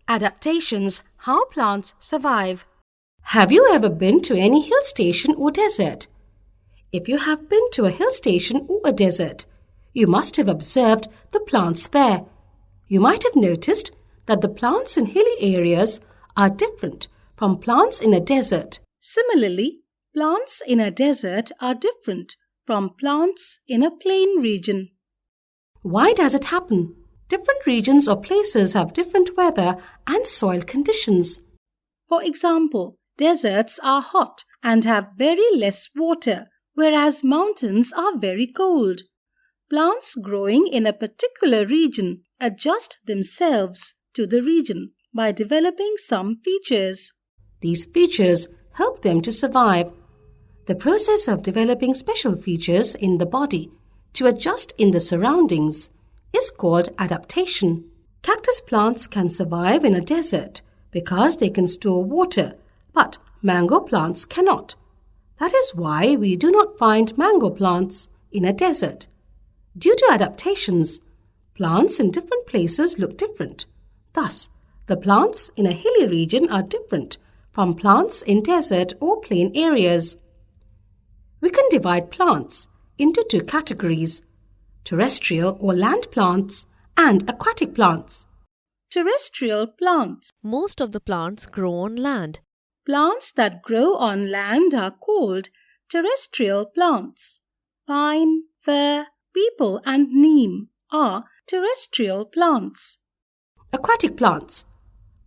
Adaptations, how plants survive. Have you ever been to any hill station or desert? If you have been to a hill station or a desert, you must have observed the plants there. You might have noticed that the plants in hilly areas are different from plants in a desert. Similarly, plants in a desert are different from plants in a plain region. Why does it happen? Different regions or places have different weather and soil conditions. For example, deserts are hot and have very less water, whereas mountains are very cold. Plants growing in a particular region adjust themselves to the region by developing some features. These features help them to survive. The process of developing special features in the body to adjust in the surroundings is called adaptation. Cactus plants can survive in a desert because they can store water, but mango plants cannot. That is why we do not find mango plants in a desert. Due to adaptations, plants in different places look different. Thus, the plants in a hilly region are different from plants in desert or plain areas. We can divide plants into two categories: terrestrial or land plants and aquatic plants. Terrestrial plants. Most of the plants grow on land. Plants that grow on land are called terrestrial plants. Pine, fir, peepal and neem are terrestrial plants. Aquatic plants.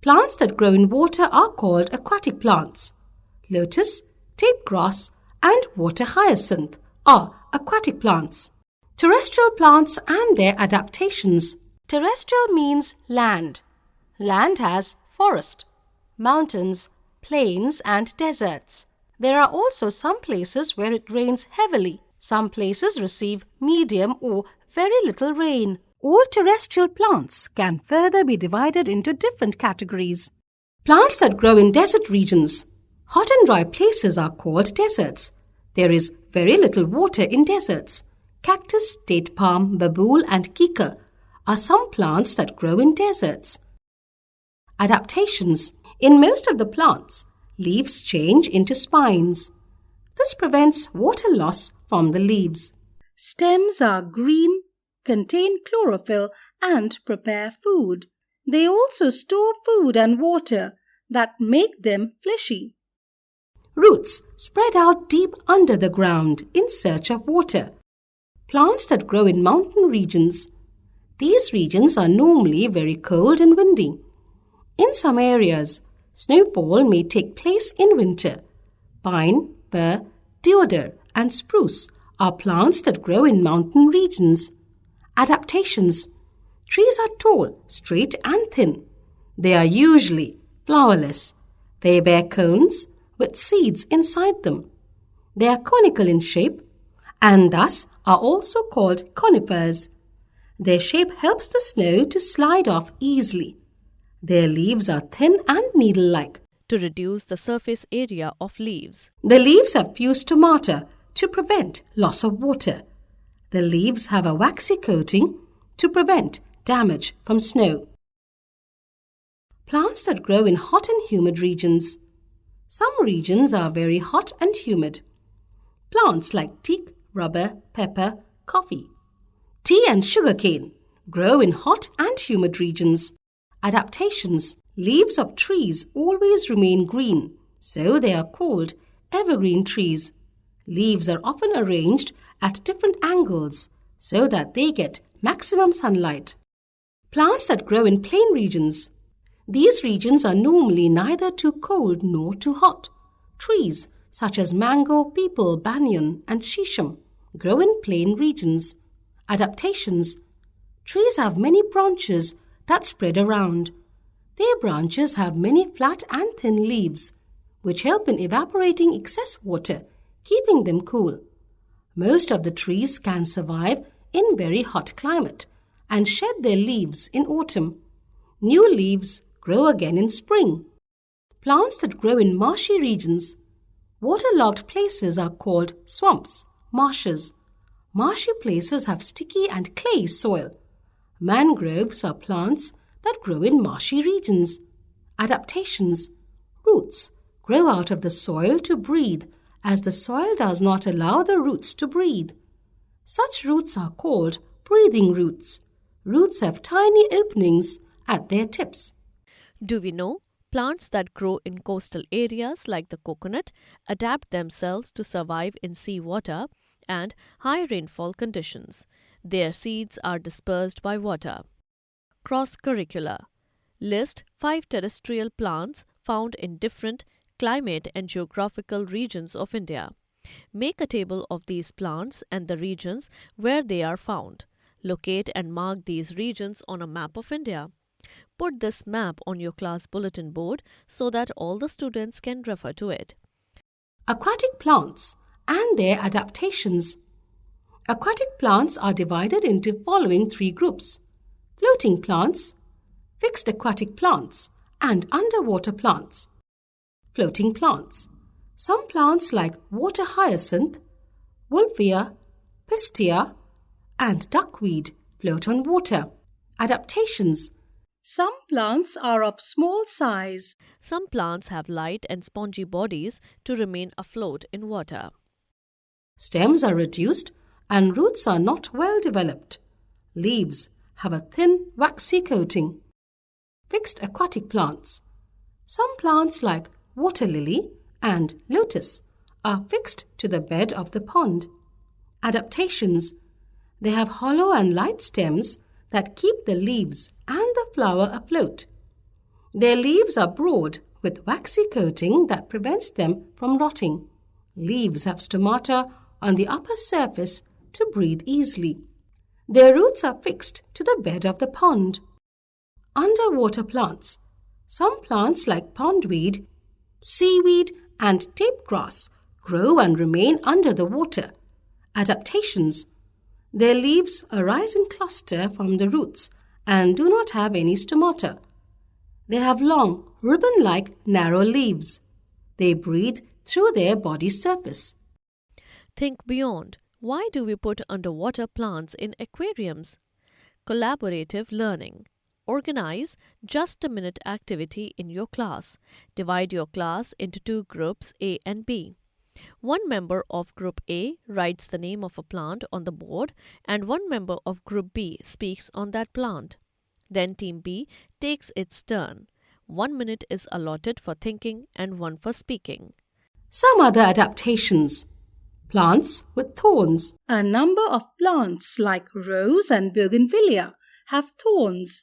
Plants that grow in water are called aquatic plants. Lotus, tape grass and water hyacinth are aquatic plants. Terrestrial plants and their adaptations. Terrestrial means land. Land has forest, mountains, plains and deserts. There are also some places where it rains heavily. Some places receive medium or very little rain. All terrestrial plants can further be divided into different categories. Plants that grow in desert regions. Hot and dry places are called deserts. There is very little water in deserts. Cactus, date palm, babool and kika are some plants that grow in deserts. Adaptations. In most of the plants, leaves change into spines. This prevents water loss from the leaves. Stems are green, contain chlorophyll and prepare food. They also store food and water that make them fleshy. Roots spread out deep under the ground in search of water. Plants that grow in mountain regions. These regions are normally very cold and windy. In some areas, snowfall may take place in winter. Pine, fir, deodar and spruce are plants that grow in mountain regions. Adaptations. Trees are tall, straight and thin. They are usually flowerless. They bear cones with seeds inside them. They are conical in shape and thus are also called conifers. Their shape helps the snow to slide off easily. Their leaves are thin and needle-like to reduce the surface area of leaves. The leaves have few stomata to prevent loss of water. The leaves have a waxy coating to prevent damage from snow. Plants that grow in hot and humid regions. Some regions are very hot and humid. Plants like teak, rubber, pepper, coffee, tea and sugarcane grow in hot and humid regions. Adaptations. Leaves of trees always remain green, so they are called evergreen trees. Leaves are often arranged at different angles so that they get maximum sunlight. Plants that grow in plain regions. These regions are normally neither too cold nor too hot. Trees such as mango, peepal, banyan and shisham grow in plain regions. Adaptations. Trees have many branches that spread around. Their branches have many flat and thin leaves, which help in evaporating excess water, keeping them cool. Most of the trees can survive in very hot climate and shed their leaves in autumn. New leaves grow again in spring. Plants that grow in marshy regions. Waterlogged places are called swamps, marshes. Marshy places have sticky and clayey soil. Mangroves are plants that grow in marshy regions. Adaptations. Roots grow out of the soil to breathe, as the soil does not allow the roots to breathe. Such roots are called breathing roots. Roots have tiny openings at their tips. Do we know plants that grow in coastal areas like the coconut adapt themselves to survive in seawater and high rainfall conditions? Their seeds are dispersed by water. Cross-curricular. List 5 terrestrial plants found in different climate and geographical regions of India. Make a table of these plants and the regions where they are found. Locate and mark these regions on a map of India. Put this map on your class bulletin board so that all the students can refer to it. Aquatic plants and their adaptations. Aquatic plants are divided into following 3 groups: floating plants, fixed aquatic plants, and underwater plants. Floating plants. Some plants like water hyacinth, wolfia, pistia, and duckweed float on water. Adaptations. Some plants are of small size. Some plants have light and spongy bodies to remain afloat in water. Stems are reduced and roots are not well developed. Leaves have a thin, waxy coating. Fixed aquatic plants. Some plants like water lily and lotus are fixed to the bed of the pond. Adaptations. They have hollow and light stems that keep the leaves and the flower afloat. Their leaves are broad with waxy coating that prevents them from rotting. Leaves have stomata on the upper surface to breathe easily. Their roots are fixed to the bed of the pond. Underwater plants. Some plants like pondweed, seaweed, and tape grass grow and remain under the water. Adaptations. Their leaves arise in cluster from the roots and do not have any stomata. They have long, ribbon-like narrow leaves. They breathe through their body surface. Think beyond. Why do we put underwater plants in aquariums? Collaborative learning. Organize just a minute activity in your class. Divide your class into 2 groups, A and B. One member of Group A writes the name of a plant on the board and one member of Group B speaks on that plant. Then Team B takes its turn. 1 minute is allotted for thinking and 1 for speaking. Some other adaptations. Plants with thorns. A number of plants like rose and bougainvillea have thorns.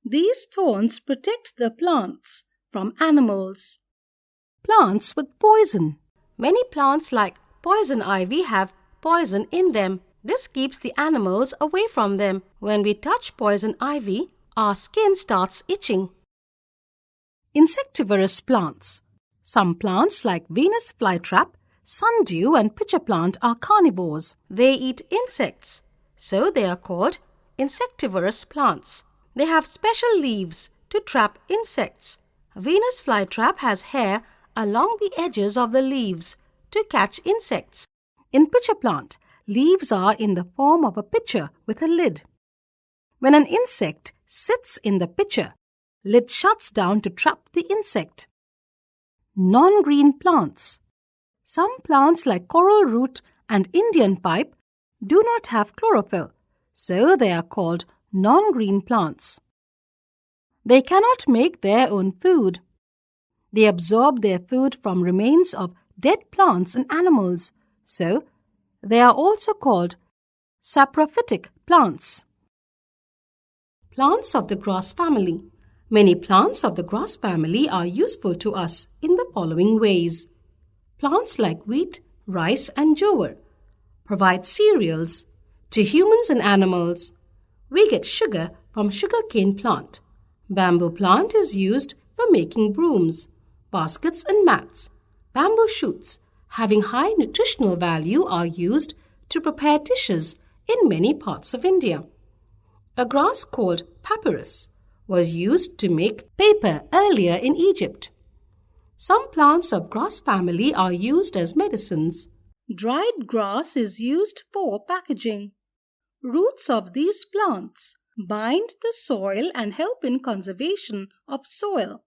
These thorns protect the plants from animals. Plants with poison. Many plants like poison ivy have poison in them. This keeps the animals away from them. When we touch poison ivy, our skin starts itching. Insectivorous plants. Some plants like Venus flytrap, sundew, and pitcher plant are carnivores. They eat insects, so they are called insectivorous plants. They have special leaves to trap insects. Venus flytrap has hair along the edges of the leaves to catch insects. In pitcher plant, leaves are in the form of a pitcher with a lid. When an insect sits in the pitcher, lid shuts down to trap the insect. Non-green plants. Some plants like coral root and Indian pipe do not have chlorophyll, so they are called non-green plants. They cannot make their own food. They absorb their food from remains of dead plants and animals, so they are also called saprophytic plants. Plants of the grass family. Many plants of the grass family are useful to us in the following ways. Plants like wheat, rice, and jowar provide cereals to humans and animals. We get sugar from sugarcane plant. Bamboo plant is used for making brooms, baskets, and mats. Bamboo shoots having high nutritional value are used to prepare dishes in many parts of India. A grass called papyrus was used to make paper earlier in Egypt. Some plants of grass family are used as medicines. Dried grass is used for packaging. Roots of these plants bind the soil and help in conservation of soil.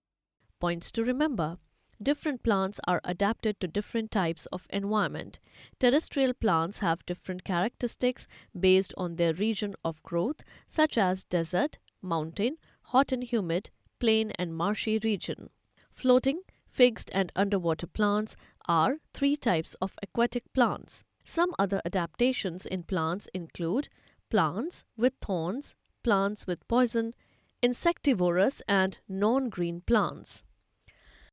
Points to remember. Different plants are adapted to different types of environment. Terrestrial plants have different characteristics based on their region of growth, such as desert, mountain, hot and humid, plain and marshy region. Floating, fixed and underwater plants are three types of aquatic plants. Some other adaptations in plants include plants with thorns, plants with poison, insectivorous and non-green plants.